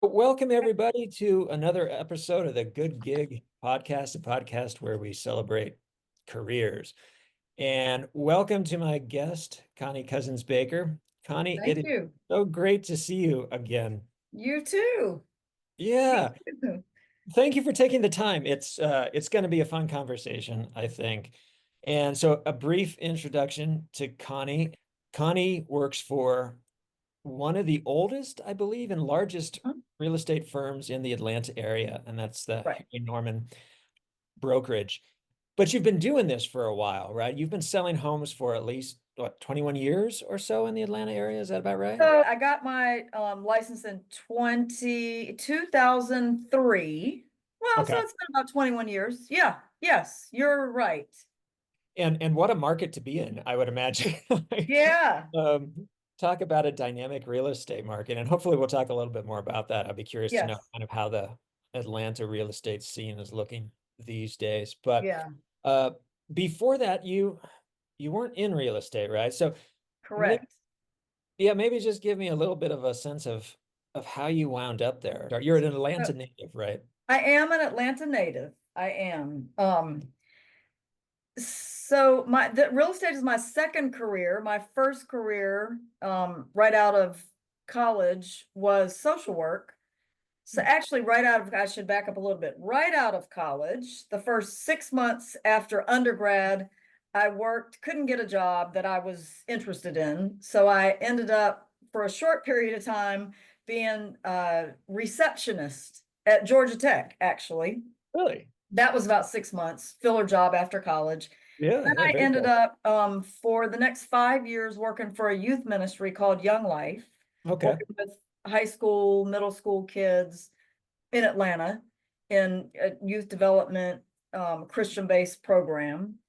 Welcome, everybody, to another episode of the Good Gig podcast, a podcast where we celebrate careers. And welcome to my guest, Connie Cousins-Baker. Connie, it Thank is you. so great to see you again. You too. Me Yeah, too. thank you for taking the time. It's going to be a fun conversation, I think. And so, a brief introduction to Connie. Connie works for one of the oldest, I believe, and largest Huh? real estate firms in the Atlanta area, and that's the Right. Harry Norman brokerage. But you've been doing this for a while, right? You've been selling homes for at least, what, 21 years or so in the Atlanta area? Is that about right? So I got my license in 2003. Well, so Okay. it's been about 21 years. Yeah. Yes, you're right. And what a market to be in, I would imagine. Like, Yeah. um, talk about a dynamic real estate market, and hopefully we'll talk a little bit more about that. I'd be curious to know Yes. kind of how the Atlanta real estate scene is looking these days. But Yeah. uh, before that, you weren't in real estate, right? So maybe, Correct. yeah, maybe just give me a little bit of a sense of how you wound up there. You're an So Atlanta native, right? I am an Atlanta native. I am. So the real estate is my second career. My first career, right out of college was social work. So actually, I should back up a little bit. Right out of college, the first 6 months after undergrad, I couldn't get a job that I was interested in. So I ended up, for a short period of time, being a receptionist at Georgia Tech, actually. Really? That was about 6 months, filler job after college. Yeah, Then yeah, I very ended cool. up for the next 5 years working for a youth ministry called Young Life, Okay. working with high school, middle school kids in Atlanta in a youth development Christian-based program.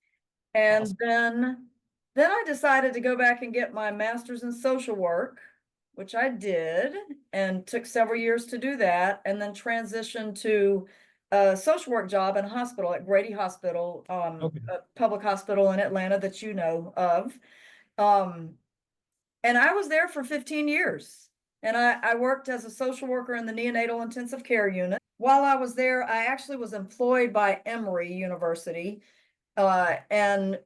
And Awesome. then I decided to go back and get my master's in social work, which I did and took several years to do that, and then transitioned to a social work job in a hospital at Grady Hospital, Okay. a public hospital in Atlanta that you know of. Um, and I was there for 15 years. And I worked as a social worker in the neonatal intensive care unit. While I was there, I actually was employed by Emory University. And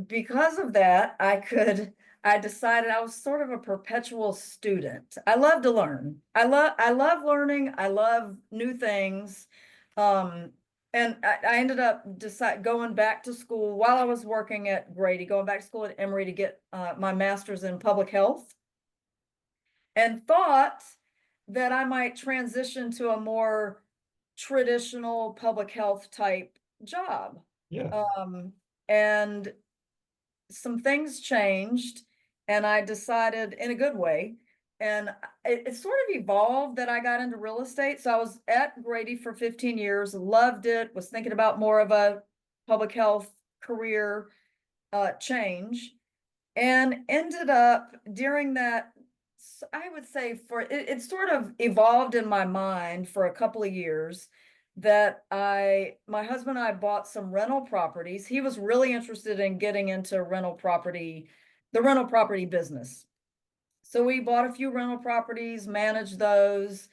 because of that, I decided I was sort of a perpetual student. I love to learn. I love learning. I love new things. Um, and I ended up going back to school while I was working at Grady, going back to school at Emory to get my master's in public health, and thought that I might transition to a more traditional public health type job. Yeah. Um, and some things changed, and I decided in a good way. And it sort of evolved that I got into real estate. So I was at Grady for 15 years, loved it, was thinking about more of a public health career change, and ended up during that, I would say it sort of evolved in my mind for a couple of years that my husband and I bought some rental properties. He was really interested in getting into the rental property business. So we bought a few rental properties, managed those,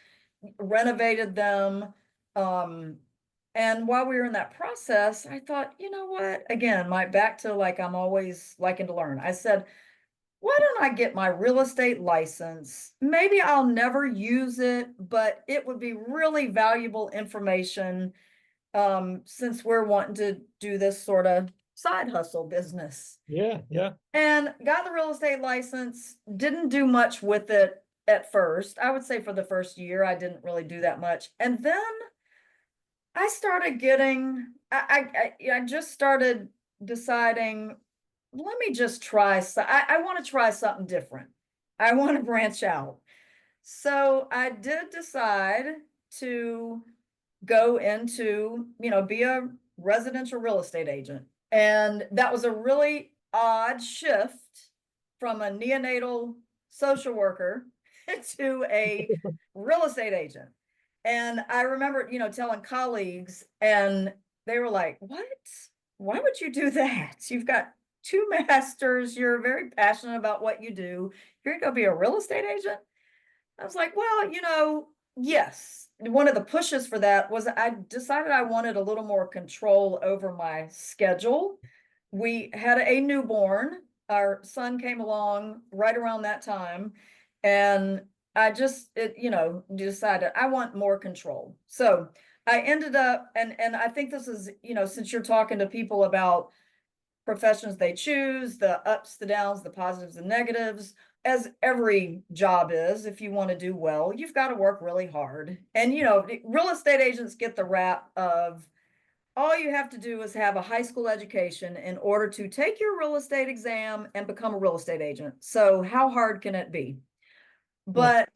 renovated them. Um, and while we were in that process, I thought, you know what? Again, back to, like, I'm always liking to learn. I said, why don't I get my real estate license? Maybe I'll never use it, but it would be really valuable information, since we're wanting to do this sort of side hustle business. Yeah, yeah. And got the real estate license, didn't do much with it at first. I would say for the first year, I didn't really do that much. And then I started getting, I just started deciding, let me just try. I want to try something different. I want to branch out. So I did decide to go into, be a residential real estate agent. And that was a really odd shift from a neonatal social worker to a real estate agent. And I remember, telling colleagues, and they were like, "What? Why would you do that? You've got two masters, you're very passionate about what you do. You're gonna go be a real estate agent?" I was like, "Well, Yes, one of the pushes for that was I decided I wanted a little more control over my schedule. We had a newborn. Our son came along right around that time, and I just decided I want more control. So I ended up, and I think this is, since you're talking to people about professions they choose, the ups, the downs, the positives and negatives. As every job is, if you want to do well, you've got to work really hard. And, real estate agents get the rap of all you have to do is have a high school education in order to take your real estate exam and become a real estate agent. So, how hard can it be? Hmm. But,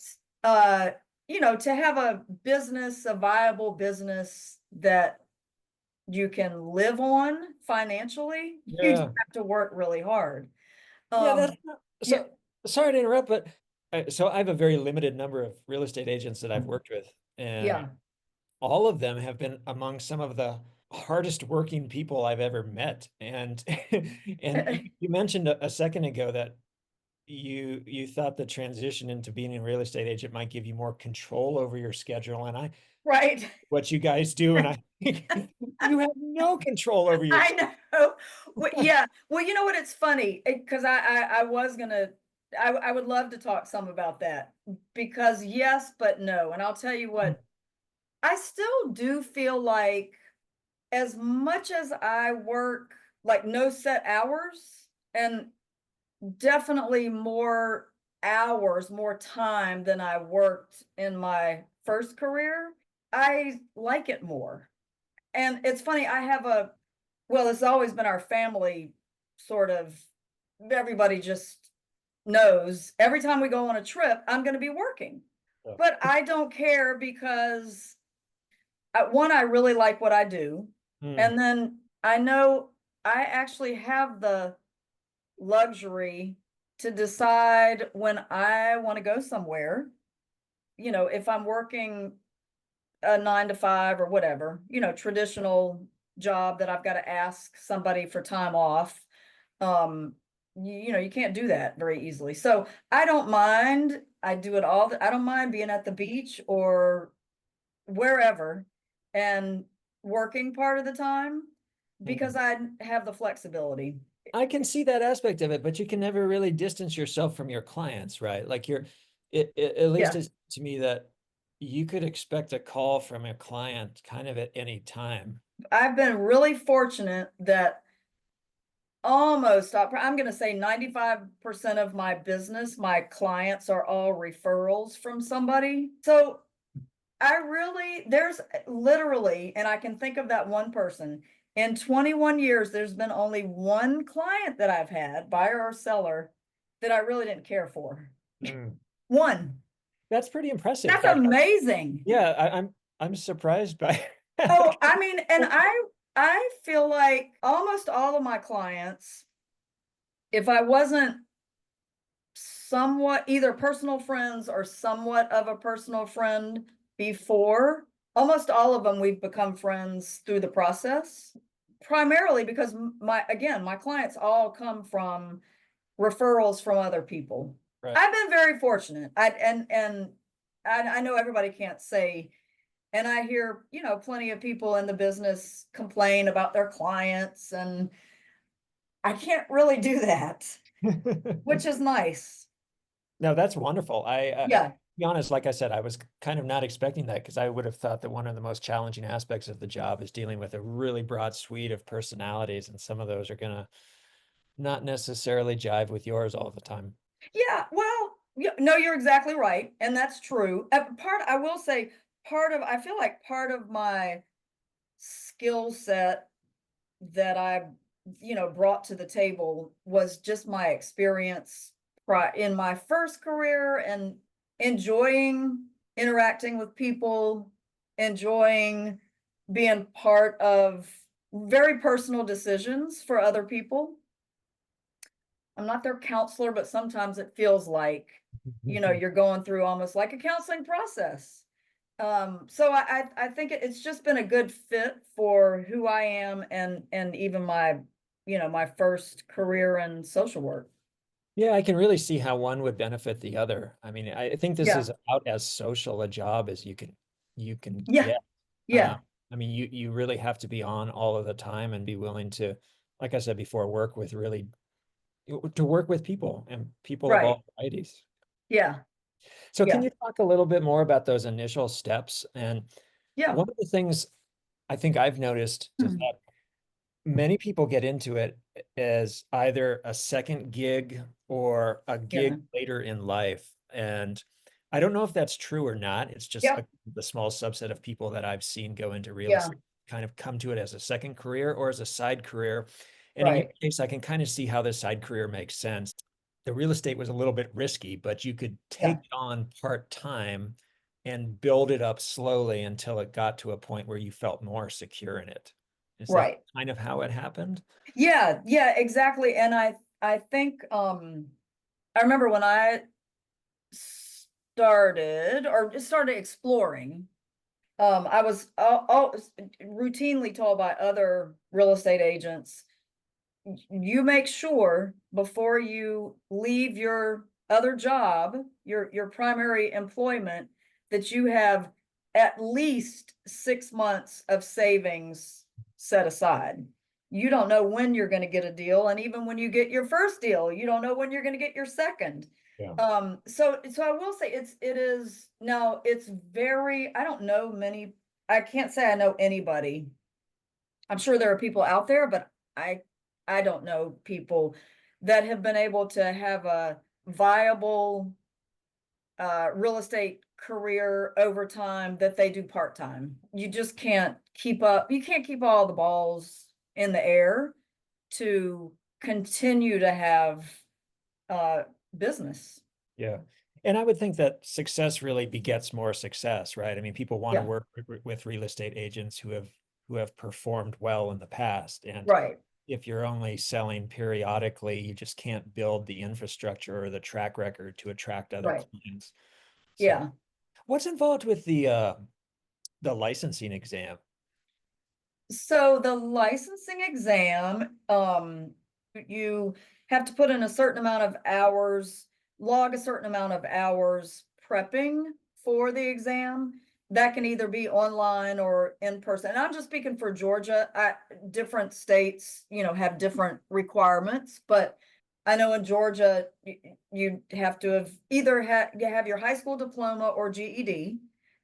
to have a business, a viable business that you can live on financially, you do Yeah. have to work really hard. Yeah, that's Um, not, yeah, so sorry to interrupt, but so I have a very limited number of real estate agents that I've worked with, and yeah, all of them have been among some of the hardest working people I've ever met. And and you mentioned a second ago that you thought the transition into being a real estate agent might give you more control over your schedule, and I right. what you guys do, and I think you have no control over your I know. Well, yeah. Well, you know what? It's funny because I was gonna, I would love to talk some about that because yes, but no. And I'll tell you what, I still do feel like as much as I work like no set hours and definitely more hours, more time than I worked in my first career, I like it more. And it's funny, I have well, it's always been our family sort of, everybody just knows every time we go on a trip, I'm going to be working. Oh. But I don't care because one, I really like what I do. Hmm. And then I know I actually have the luxury to decide when I want to go somewhere. If I'm working a 9 to 5 or whatever, traditional job that I've got to ask somebody for time off. Um, you can't do that very easily. So I don't mind. I do it all. I don't mind being at the beach or wherever and working part of the time Hmm. because I have the flexibility. I can see that aspect of it, but you can never really distance yourself from your clients, right? Like at least Yeah. it's to me that you could expect a call from a client kind of at any time. I've been really fortunate that almost, I'm going to say 95% of my business, my clients are all referrals from somebody. So there's literally, and I can think of that one person. In 21 years, there's been only one client that I've had, buyer or seller, that I really didn't care for. Mm. One. That's pretty impressive. That's amazing. Yeah, I'm surprised by Oh, I mean, and I feel like almost all of my clients, if I wasn't somewhat either personal friends or somewhat of a personal friend before, almost all of them we've become friends through the process. Primarily because my clients all come from referrals from other people. Right. I've been very fortunate. I know everybody can't say, and I hear, plenty of people in the business complain about their clients, and I can't really do that, which is nice. No, that's wonderful. To Yeah. be honest, like I said, I was kind of not expecting that because I would have thought that one of the most challenging aspects of the job is dealing with a really broad suite of personalities, and some of those are gonna not necessarily jive with yours all the time. Yeah, well, yeah, no, you're exactly right, and that's true. I will say, I feel like part of my skill set that I, brought to the table was just my experience in my first career and enjoying interacting with people, enjoying being part of very personal decisions for other people. I'm not their counselor, but sometimes it feels like, you're going through almost like a counseling process. So I think it's just been a good fit for who I am and even my, my first career in social work. Yeah, I can really see how one would benefit the other. I mean, I think this Yeah, is about as social a job as you can yeah, get. Uh, yeah, I mean, you really have to be on all of the time and be willing to, like I said before, work with really to work with people and people of right. all varieties. Yeah, So can yeah, you talk a little bit more about those initial steps? And yeah. one of the things I think I've noticed is Hmm. that many people get into it as either a second gig or a Yeah, gig later in life. And I don't know if that's true or not. It's just yeah, the small subset of people that I've seen go into real yeah, estate, kind of come to it as a second career or as a side career. And in your right, case, I can kind of see how the side career makes sense. The real estate was a little bit risky, but you could take yeah, it on part-time and build it up slowly until it got to a point where you felt more secure in it. Is that right. kind of how it happened? Yeah, yeah, exactly. And I think, I remember when I started exploring, I was routinely told by other real estate agents, you make sure before you leave your other job, your primary employment, that you have at least 6 months of savings set aside. You don't know when you're going to get a deal, and even when you get your first deal, you don't know when you're going to get your second. Yeah. So I will say it is now, it's very, I don't know many, I can't say I know anybody. I'm sure there are people out there, but I I don't know people that have been able to have a viable real estate career over time that they do part-time. You just can't keep up. You can't keep all the balls in the air to continue to have uh business. Yeah. And I would think that success really begets more success, right? I mean, people want to Yeah, work with real estate agents who have performed well in the past. And right, if you're only selling periodically, you just can't build the infrastructure or the track record to attract other right. clients. So Yeah. what's involved with the licensing exam? So the licensing exam, you have to put in a certain amount of hours, log a certain amount of hours prepping for the exam. That can either be online or in person. And I'm just speaking for Georgia. Different states, have different requirements, but I know in Georgia, you have to have either you have your high school diploma or GED,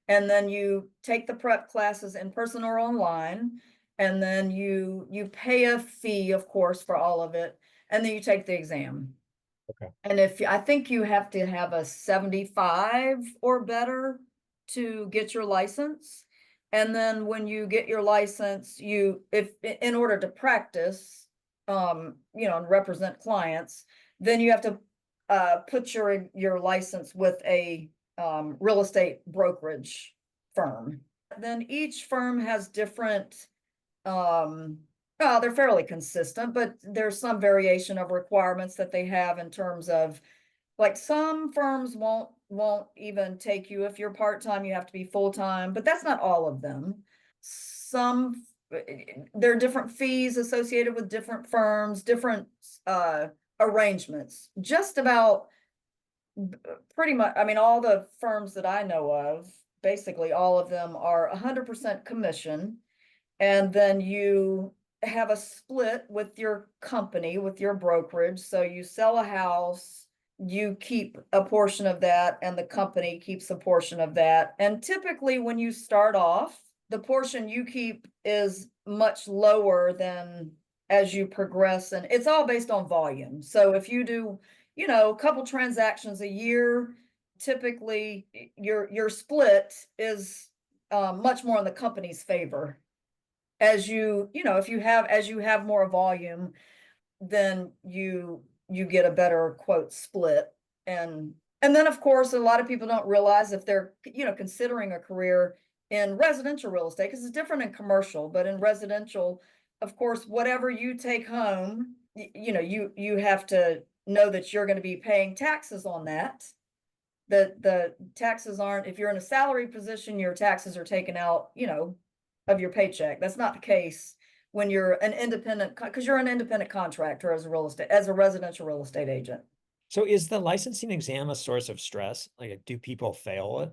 and then you take the prep classes in person or online, and then you pay a fee, of course, for all of it, and then you take the exam. Okay. And if I think you have to have a 75 or better to get your license. And then when you get your license, if in order to practice, and represent clients, then you have to put your license with a real estate brokerage firm. Then each firm has different, they're fairly consistent, but there's some variation of requirements that they have in terms of, like, some firms won't even take you if you're part-time, you have to be full-time, but that's not all of them. Some there are different fees associated with different firms, different arrangements. Just about pretty much, I mean, all the firms that I know of, basically all of them are 100% commission. And then you have a split with your company, with your brokerage. So you sell a house, you keep a portion of that, and the company keeps a portion of that. And typically, when you start off, the portion you keep is much lower than as you progress. And it's all based on volume. So if you do, a couple transactions a year, typically your split is much more in the company's favor. If you have more volume, then you get a better quote split. And then, of course, a lot of people don't realize, if they're, considering a career in residential real estate, because it's different in commercial, but in residential, of course, whatever you take home, you have to know that you're going to be paying taxes on that. The taxes aren't, if you're in a salary position, your taxes are taken out, of your paycheck. That's not the case when you're an independent, because you're an independent contractor as a residential real estate agent. So is the licensing exam a source of stress? Like, do people fail it?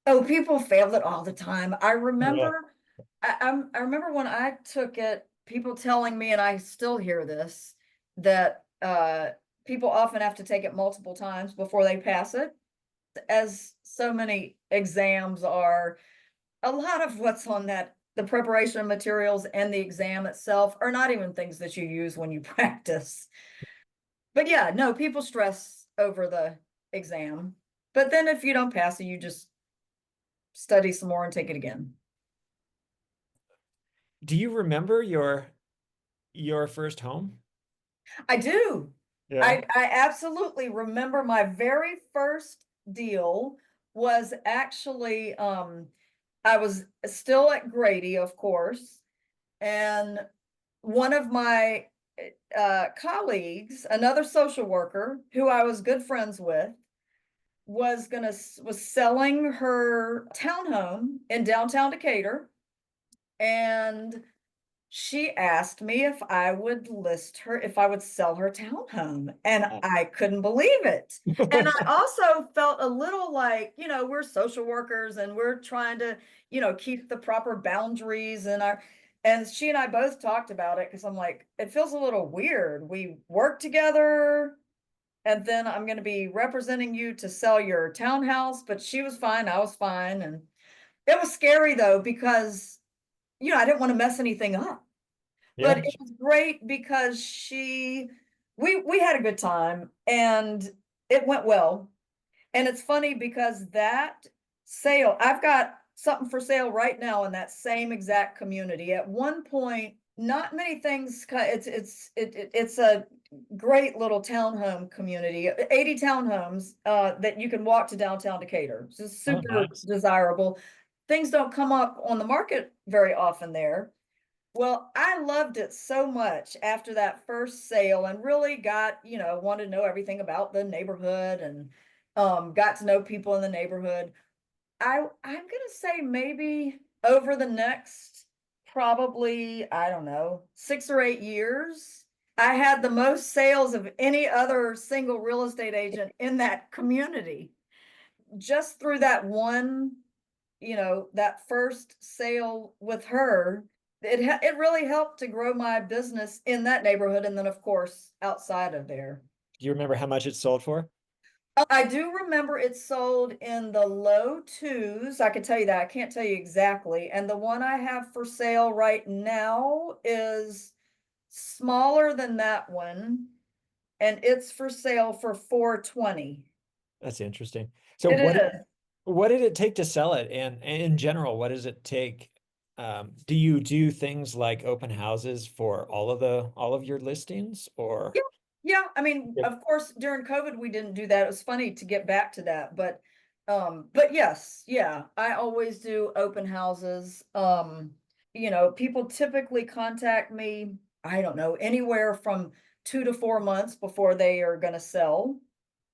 Oh, people failed it all the time. I Yeah. remember, I remember when I took it, people telling me, and I still hear this, that people often have to take it multiple times before they pass it, as so many exams are. A lot of what's on that, the preparation materials and the exam itself are not even things that you use when you practice. But yeah, no, people stress over the exam. But then if you don't pass it, you just study some more and take it again. Do you remember your first home? I do. Yeah. I absolutely remember my very first deal was actually I was still at Grady, of course, and one of my colleagues, another social worker who I was good friends with, was selling her townhome in downtown Decatur, and she asked me if I would list her, if I would sell her townhome, and I couldn't believe it. And I also felt a little like, we're social workers and we're trying to, keep the proper boundaries and she and I both talked about it because I'm like, it feels a little weird. We work together and then I'm going to be representing you to sell your townhouse, but she was fine, I was fine. And it was scary though, because, I didn't want to mess anything up. But Yeah. it was great because we had a good time and it went well. And it's funny because that sale, I've got something for sale right now in that same exact community. At one point, not many things, it's a great little townhome community, 80 townhomes that you can walk to downtown Decatur. It's just Oh, super nice. desirable. Things don't come up on the market very often there. Well, I loved it so much after that first sale and really got, wanted to know everything about the neighborhood and got to know people in the neighborhood. I'm gonna say maybe over the next probably, I don't know, 6 or 8 years, I had the most sales of any other single real estate agent in that community. Just through that one, that first sale with her, it really helped to grow my business in that neighborhood, and then, of course, outside of there. Do you remember how much it sold for? I do remember it sold in the low twos, I can tell you that, I can't tell you exactly, and the one I have for sale right now is smaller than that one, and it's for sale for 420. That's interesting. So It is. what did it take to sell it? And in general, what does it take? Do you do things like open houses for all of your listings or? Yeah, yeah, I mean, Yep. of course, during COVID, we didn't do that. It was funny to get back to that, but yes, yeah, I always do open houses. People typically contact me, I don't know, anywhere from 2 to 4 months before they are gonna sell.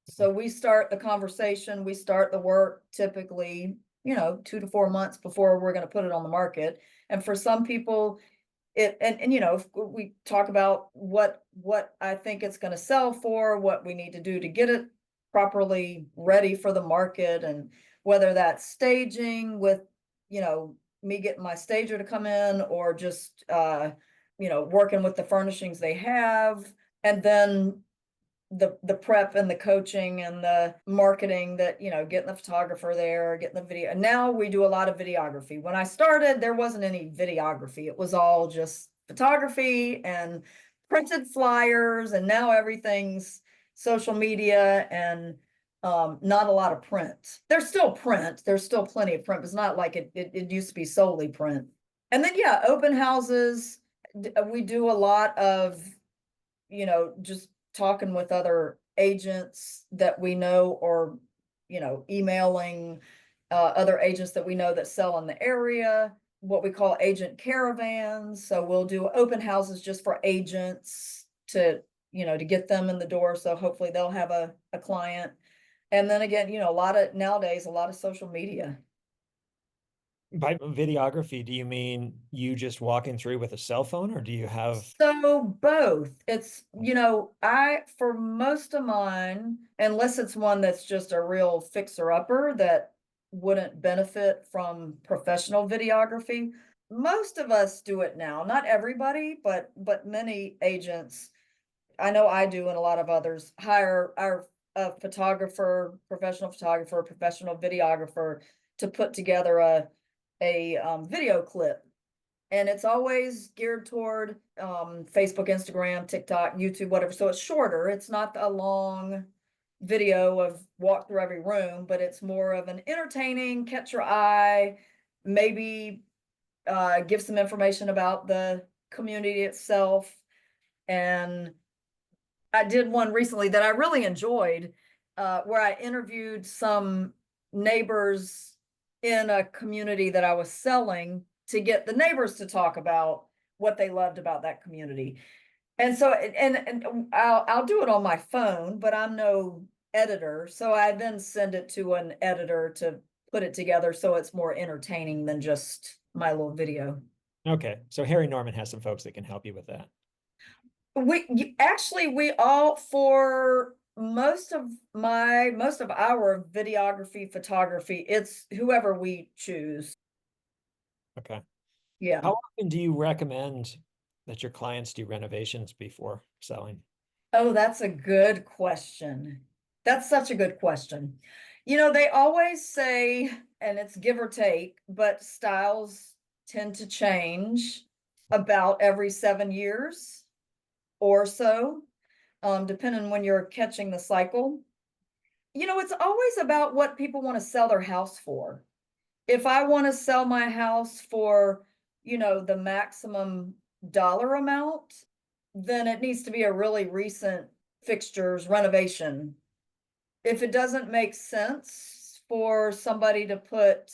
So we start the conversation, we start the work typically, 2 to 4 months before we're gonna put it on the market. And for some people, and we talk about what I think it's going to sell for, what we need to do to get it properly ready for the market, and whether that's staging with, me getting my stager to come in, or just working with the furnishings they have, and then the prep and the coaching and the marketing, that getting the photographer there, getting the video. And now we do a lot of videography. When I started, there wasn't any videography, it was all just photography and printed flyers, and now everything's social media and not a lot of print. There's still print, there's still plenty of print, but it's not like it used to be solely print. And then yeah, open houses, we do a lot of just talking with other agents that we know, or, emailing other agents that we know that sell in the area, what we call agent caravans. So we'll do open houses just for agents to get them in the door. So hopefully they'll have a client. And then again, a lot of nowadays, a lot of social media. By videography, do you mean you just walking through with a cell phone, or do you have? So both. It's, for most of mine, unless it's one that's just a real fixer-upper that wouldn't benefit from professional videography, most of us do it now. Not everybody, but many agents, I know I do and a lot of others, hire our a photographer, professional videographer to put together a video clip, and it's always geared toward Facebook, Instagram, TikTok, YouTube, whatever. So it's shorter. It's not a long video of walk through every room, but it's more of an entertaining, catch your eye, maybe give some information about the community itself. And I did one recently that I really enjoyed, where I interviewed some neighbors in a community that I was selling to get the neighbors to talk about what they loved about that community. And so, and I'll do it on my phone, but I'm no editor. So I then send it to an editor to put it together so it's more entertaining than just my little video. Okay, so Harry Norman has some folks that can help you with that. Actually, we all, for most of our videography, photography, it's whoever we choose. Okay. Yeah. How often do you recommend that your clients do renovations before selling? Oh, that's a good question. That's such a good question. They always say, and it's give or take, but styles tend to change about every 7 years or so, depending on when you're catching the cycle. It's always about what people want to sell their house for. If I want to sell my house for, the maximum dollar amount, then it needs to be a really recent fixtures renovation. If it doesn't make sense for somebody to put,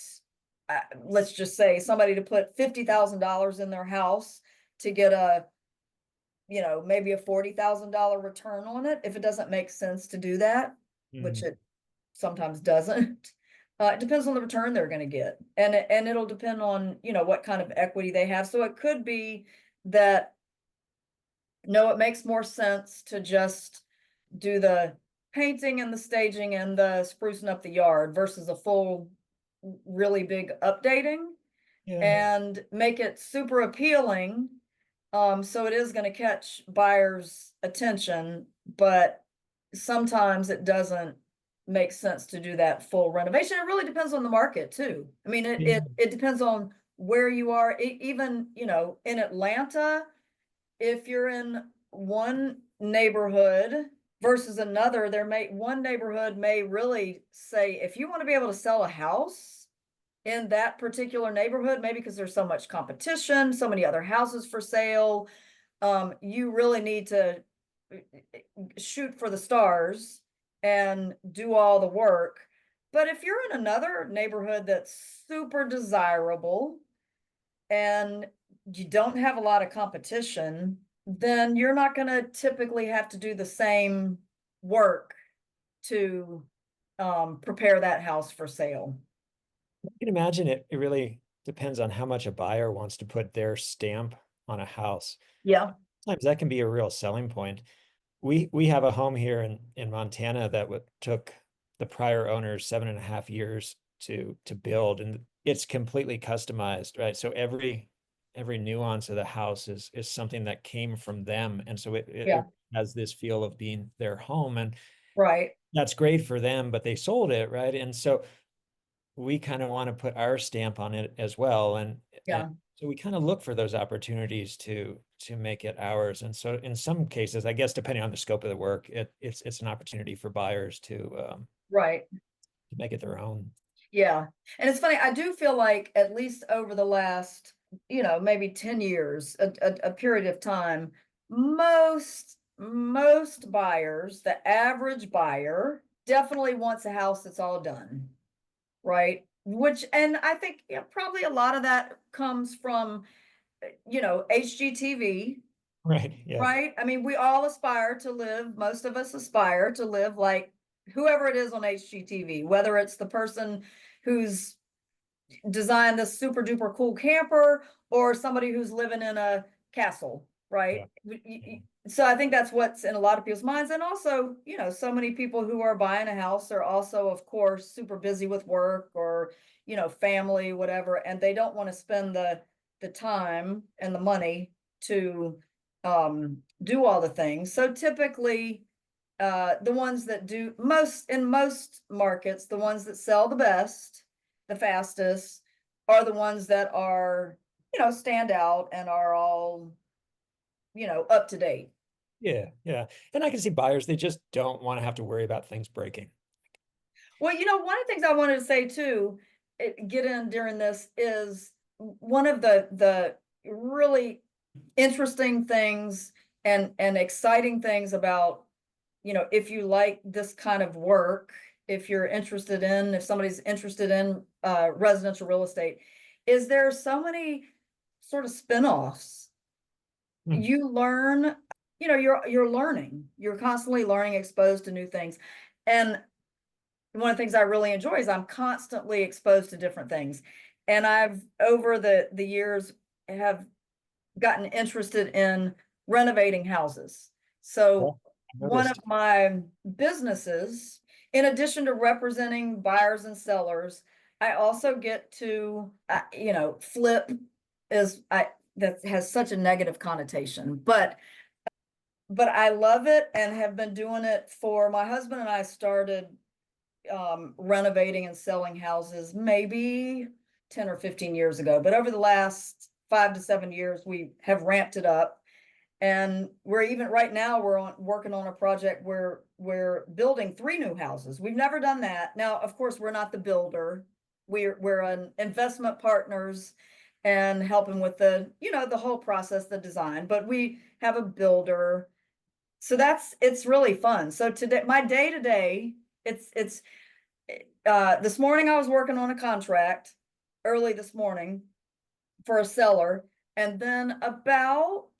let's just say somebody to put $50,000 in their house to get maybe a $40,000 return on it, if it doesn't make sense to do that, which Mm. it sometimes doesn't. It depends on the return they're going to get, and it'll depend on what kind of equity they have. So it could be that no, it makes more sense to just do the painting and the staging and the sprucing up the yard versus a full, really big updating, Yeah. and make it super appealing. So it is going to catch buyers' attention, but sometimes it doesn't make sense to do that full renovation. It really depends on the market too. I mean, it Yeah. it, it depends on where you are. Even, in Atlanta, if you're in one neighborhood versus another, one neighborhood may really say, if you want to be able to sell a house in that particular neighborhood, maybe because there's so much competition, so many other houses for sale, you really need to shoot for the stars and do all the work. But if you're in another neighborhood that's super desirable and you don't have a lot of competition, then you're not going to typically have to do the same work to prepare that house for sale. I can imagine it really depends on how much a buyer wants to put their stamp on a house. Yeah, Sometimes that can be a real selling point. We have a home here in Montana that took the prior owners 7.5 years to build, and it's completely customized, right? So every nuance of the house is something that came from them, and so yeah, it has this feel of being their home, and right. that's great for them, but they sold it, right? And so we kind of want to put our stamp on it as well, and Yeah, so we kind of look for those opportunities to make it ours. And so in some cases, I guess depending on the scope of the work, it's an opportunity for buyers right. to make it their own. Yeah. And it's funny, I do feel like at least over the last, maybe 10 years, a period of time, most buyers, the average buyer definitely wants a house that's all done, right? And I think, probably a lot of that comes from, HGTV, Right. Yeah. right? I mean, we all aspire to live, most of us aspire to live like whoever it is on HGTV, whether it's the person who's design this super duper cool camper, or somebody who's living in a castle, Yeah. right? Yeah. So I think that's what's in a lot of people's minds. And also, so many people who are buying a house are also, of course, super busy with work or, family, whatever, and they don't want to spend the time and the money to do all the things. So typically, the ones that do most in most markets, the ones that sell the best, the fastest, are the ones that are, stand out and are all, up to date. Yeah, yeah. And I can see buyers, they just don't want to have to worry about things breaking. Well, one of the things I wanted to say too, get in during this is one of the really interesting things and exciting things about, if you like this kind of work, if somebody's interested in residential real estate, is there so many sort of spin-offs. Hmm. You learn, you're learning, you're constantly learning, exposed to new things. And one of the things I really enjoy is I'm constantly exposed to different things. And I've over the years have gotten interested in renovating houses. Yeah, So I one of noticed. my businesses, in addition to representing buyers and sellers, I also get to, flip is I that has such a negative connotation, but I love it and have been doing it for my husband and I started renovating and selling houses maybe 10 or 15 years ago. But over the last 5 to 7 years, we have ramped it up. And we're even right now, working on a project where we're building 3 new houses. We've never done that. Now, of course, we're not the builder. We're an investment partners and helping with the whole process, the design, but we have a builder. So it's really fun. So today, my day to day, it's this morning I was working on a contract early this morning for a seller. And then about,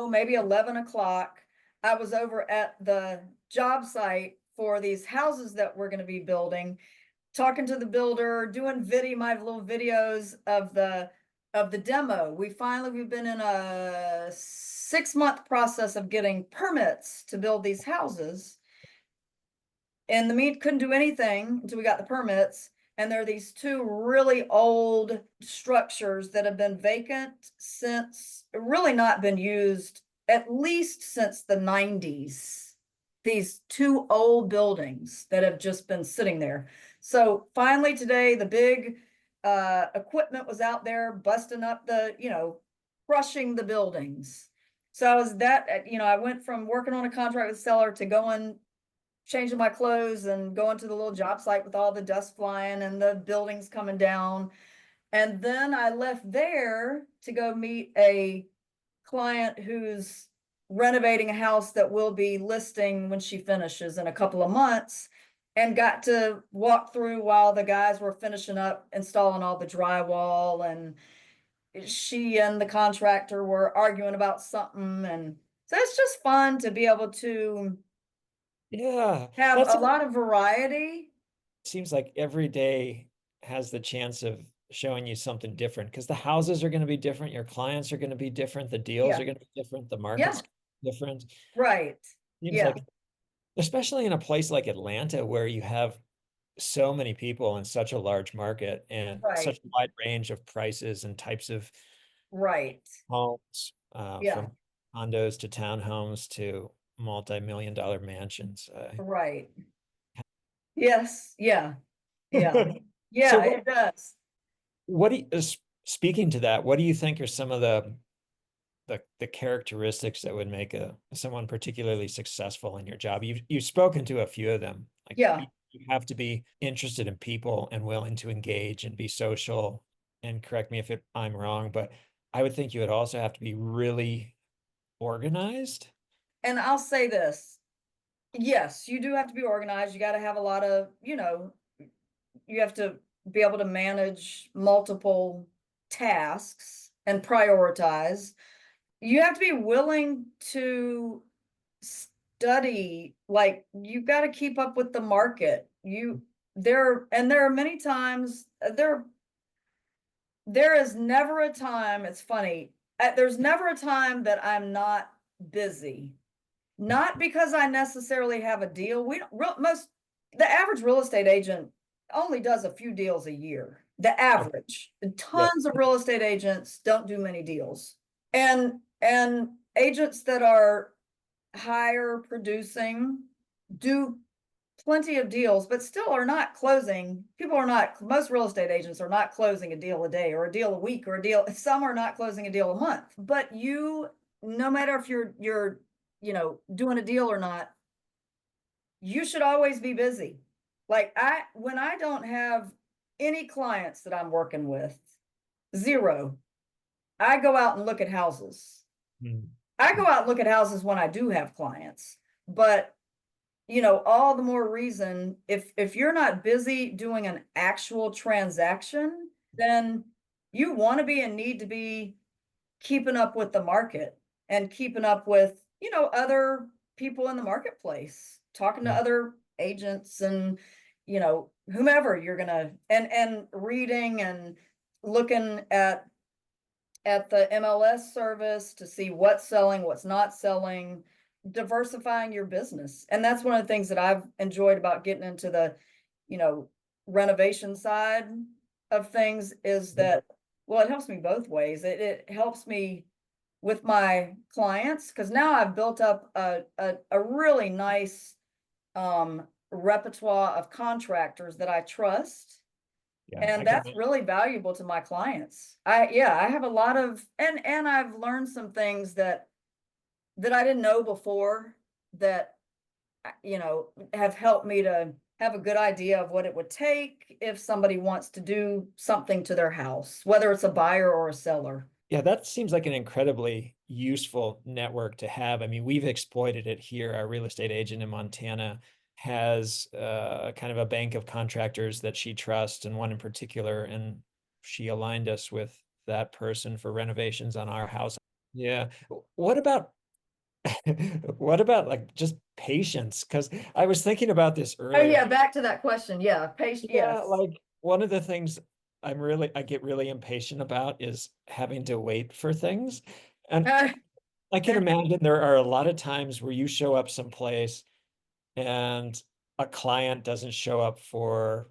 maybe 11 o'clock, I was over at the job site for these houses that we're going to be building, talking to the builder, doing my little videos of the demo. We've been in a 6-month process of getting permits to build these houses. And the meat couldn't do anything until we got the permits. And there are these 2 really old structures that have been vacant since, really not been used, at least since the 90s. These 2 old buildings that have just been sitting there. So finally today, the big equipment was out there busting up crushing the buildings. So I went from working on a contract with the seller to going, changing my clothes and going to the little job site with all the dust flying and the buildings coming down. And then I left there to go meet a client who's renovating a house that will be listing when she finishes in a couple of months, and got to walk through while the guys were finishing up installing all the drywall, and she and the contractor were arguing about something. And so it's just fun to be able to Yeah, have that's a lot of variety. seems like every day has the chance of showing you something different because the houses are going to be different, your clients are going to be different, the deals Yeah, are going to be different, the yeah, market's different. right. Seems Yeah, like, especially in a place like Atlanta where you have so many people in such a large market and such right, a wide range of prices and types of right. homes, Yeah, from condos to townhomes to multi-million dollar mansions. right. Yes, yeah, yeah, So yeah, it does. what do you, speaking to that, what do you think are some of the characteristics that would make someone particularly successful in your job? You've spoken to a few of them. Like Yeah. you have to be interested in people and willing to engage and be social. And correct me if I'm wrong, but I would think you would also have to be really organized. And I'll say this. Yes, you do have to be organized. You got to have a lot of, you have to be able to manage multiple tasks and prioritize. You have to be willing to study, like you got to keep up with the market. There are many times, there there is never a time, it's funny, there's never a time that I'm not busy. Not because I necessarily have a deal. We don't, the average real estate agent only does a few deals a year. The average. Yeah. Tons of real estate agents don't do many deals. And agents that are higher producing do plenty of deals, but still are not closing. Most real estate agents are not closing a deal a day or a deal a week or a deal. Some are not closing a deal a month. But no matter if you're doing a deal or not, you should always be busy. Like when I don't have any clients that I'm working with, zero, I go out and look at houses. Mm. I go out and look at houses when I do have clients, but all the more reason if you're not busy doing an actual transaction, then you want to be and need to be keeping up with the market and keeping up with, other people in the marketplace, talking to Mm. other agents and, whomever you're gonna and reading and looking at the MLS service to see what's selling, what's not selling, diversifying your business. And that's one of the things that I've enjoyed about getting into the, you know, renovation side of things is Yeah. that, well, it helps me both ways. It helps me with my clients because now I've built up a really nice repertoire of contractors that I trust, Yeah. I and can. that's really valuable to my clients. I have a lot of, and I've learned some things that I didn't know before that, have helped me to have a good idea of what it would take if somebody wants to do something to their house, whether it's a buyer or a seller. Yeah, that seems like an incredibly useful network to have. I mean, we've exploited it here. Our real estate agent in Montana has kind of a bank of contractors that she trusts, and one in particular, and she aligned us with that person for renovations on our house. Yeah. What about what about like just patience? Because I was thinking about this Oh yeah, earlier. back to that question. Yeah, patient, Yeah, yes. like one of the things I get really impatient about is having to wait for things. And I can imagine there are a lot of times where you show up someplace and a client doesn't show up for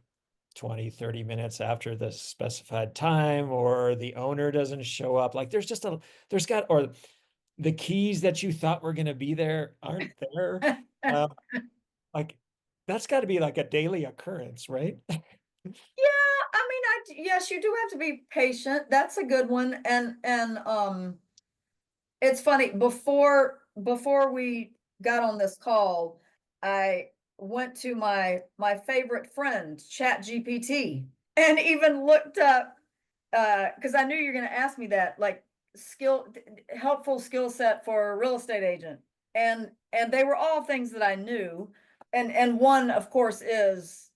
20, 30 minutes after the specified time, or the owner doesn't show up. Like or the keys that you thought were going to be there aren't there. Uh, like that's got to be like a daily occurrence, right? Yeah, I mean, yes, you do have to be patient. That's a good one. And it's funny, before we got on this call, I went to my favorite friend, Chat GPT, and even looked up because I knew you're gonna ask me that, like helpful skill set for a real estate agent. And they were all things that I knew. And one, of course, is,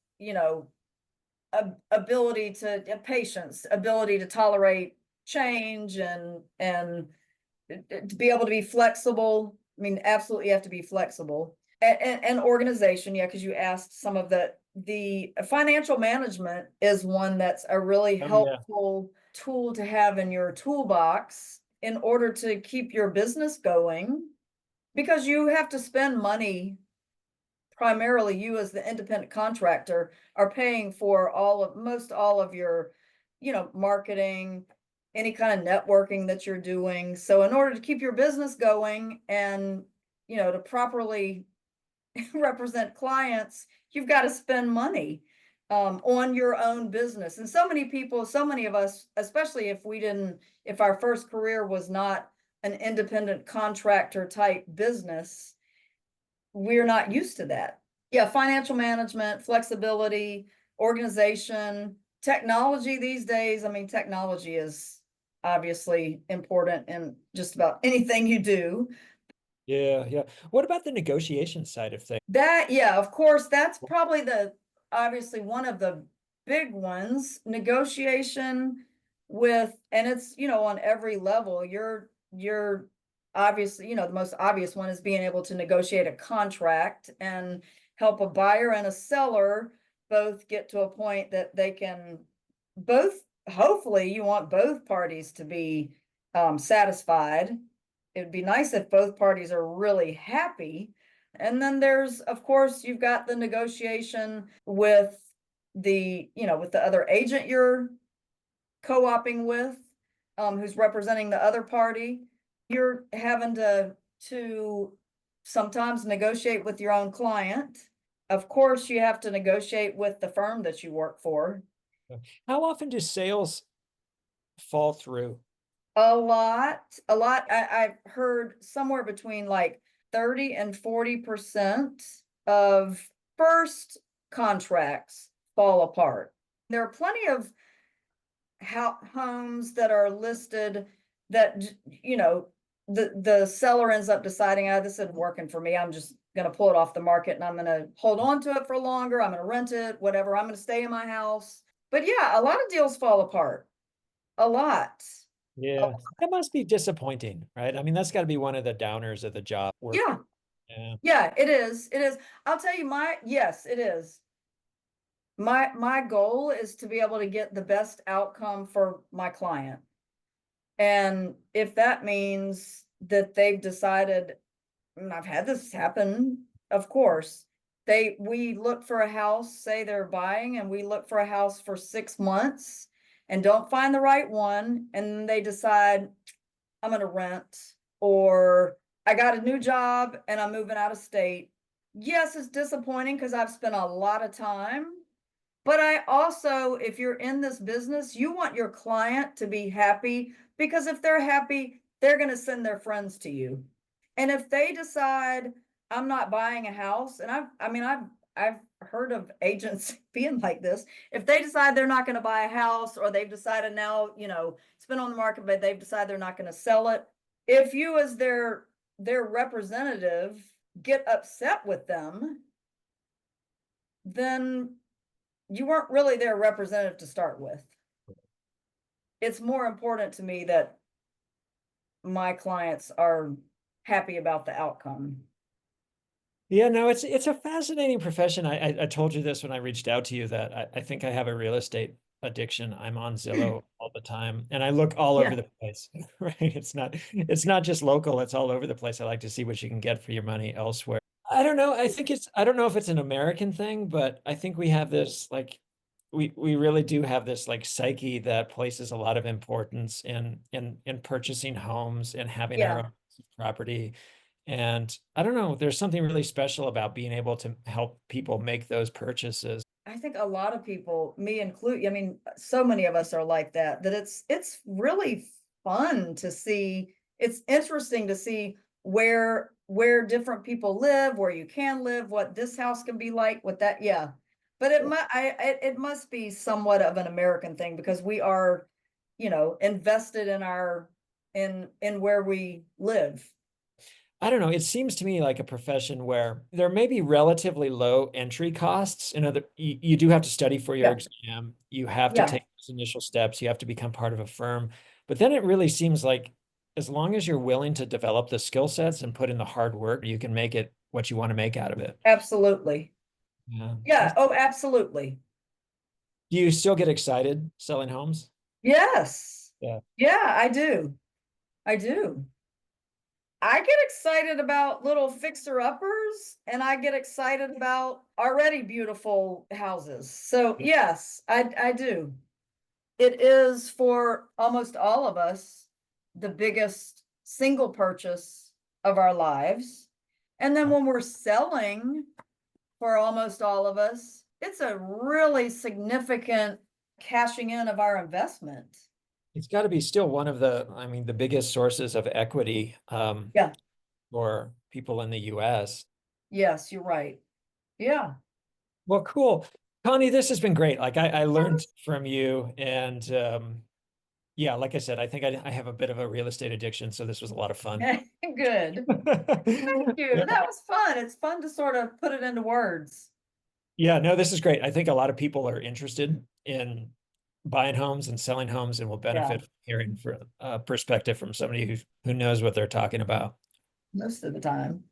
ability to patience, ability to tolerate change and to be able to be flexible. I mean, absolutely you have to be flexible. And organization, yeah, because you asked some of the financial management is one that's a really Oh yeah. helpful tool to have in your toolbox in order to keep your business going, because you have to spend money. Primarily, you as the independent contractor are paying for most all of your, marketing, any kind of networking that you're doing. So in order to keep your business going and, to properly represent clients, you've got to spend money on your own business. And so many of us, especially if our first career was not an independent contractor type business, we're not used to that. Yeah, financial management, flexibility, organization, technology these days. I mean, technology is obviously important in just about anything you do. Yeah, yeah. What about the negotiation side of things? Yeah, of course, that's probably obviously one of the big ones. Negotiation and it's, on every level. You're obviously, the most obvious one is being able to negotiate a contract and help a buyer and a seller both get to a point that they can both hopefully you want both parties to be satisfied. It'd be nice if both parties are really happy. And then there's, of course, you've got the negotiation with with the other agent you're co-oping with, who's representing the other party. You're having to sometimes negotiate with your own client. Of course, you have to negotiate with the firm that you work for. How often do sales fall through? A lot. I've heard somewhere between like 30 and 40% of first contracts fall apart. There are plenty of homes that are listed that, the seller ends up deciding, oh, this isn't working for me. I'm just gonna pull it off the market and I'm gonna hold on to it for longer. I'm gonna rent it, whatever. I'm gonna stay in my house. But yeah, a lot of deals fall apart. A lot. Yeah, that must be disappointing, right? I mean, that's got to be one of the downers of the job work. Yeah, Yeah. yeah, it is. It is. I'll tell you yes, it is. My goal is to be able to get the best outcome for my client. And if that means that they've decided, and I've had this happen, of course, we look for a house, say they're buying, and we look for a house for 6 months and don't find the right one, and they decide, I'm gonna rent, or I got a new job and I'm moving out of state. Yes, it's disappointing because I've spent a lot of time, but I also, if you're in this business, you want your client to be happy, because if they're happy, they're going to send their friends to you. And if they decide, I'm not buying a house, and I've heard of agents being like this. If they decide they're not going to buy a house, or they've decided now, it's been on the market, but they've decided they're not going to sell it. If you, as their representative, get upset with them, then you weren't really their representative to start with. It's more important to me that my clients are happy about the outcome. Yeah, no, it's a fascinating profession. I told you this when I reached out to you that I think I have a real estate addiction. I'm on Zillow all the time and I look all over Yeah, the place, right? It's not just local, it's all over the place. I like to see what you can get for your money elsewhere. I don't know. I don't know if it's an American thing, but I think we have this like we really do have this like psyche that places a lot of importance in purchasing homes and having our yeah. own property. And I don't know, there's something really special about being able to help people make those purchases. I think a lot of people, me include, so many of us are like that, that it's really fun to see. It's interesting to see where different people live, where you can live, what this house can be like, what that, yeah. But it must be somewhat of an American thing, because we are, invested in in where we live. I don't know, it seems to me like a profession where there may be relatively low entry costs. You do have to study for your Yeah, exam, you have to yeah, take those initial steps, you have to become part of a firm. But then it really seems like as long as you're willing to develop the skill sets and put in the hard work, you can make it what you want to make out of it. absolutely. Yeah. Yeah, oh, absolutely. Do you still get excited selling homes? Yes. Yeah. Yeah, I do. I do. I get excited about little fixer-uppers, and I get excited about already beautiful houses. So yes, I do. It is, for almost all of us, the biggest single purchase of our lives. And then when we're selling, for almost all of us, it's a really significant cashing in of our investment. It's got to be still one of I mean, the biggest sources of equity Yeah, for people in the US. yes, you're right. Yeah. Well, cool. Connie, this has been great. Like I learned from you and yeah, like I said, I think I have a bit of a real estate addiction, so this was a lot of fun. Good. Thank you. Yeah. That was fun. It's fun to sort of put it into words. Yeah, no, this is great. I think a lot of people are interested in buying homes and selling homes and will Yeah, benefit from hearing from perspective from somebody who knows what they're talking about. most of the time.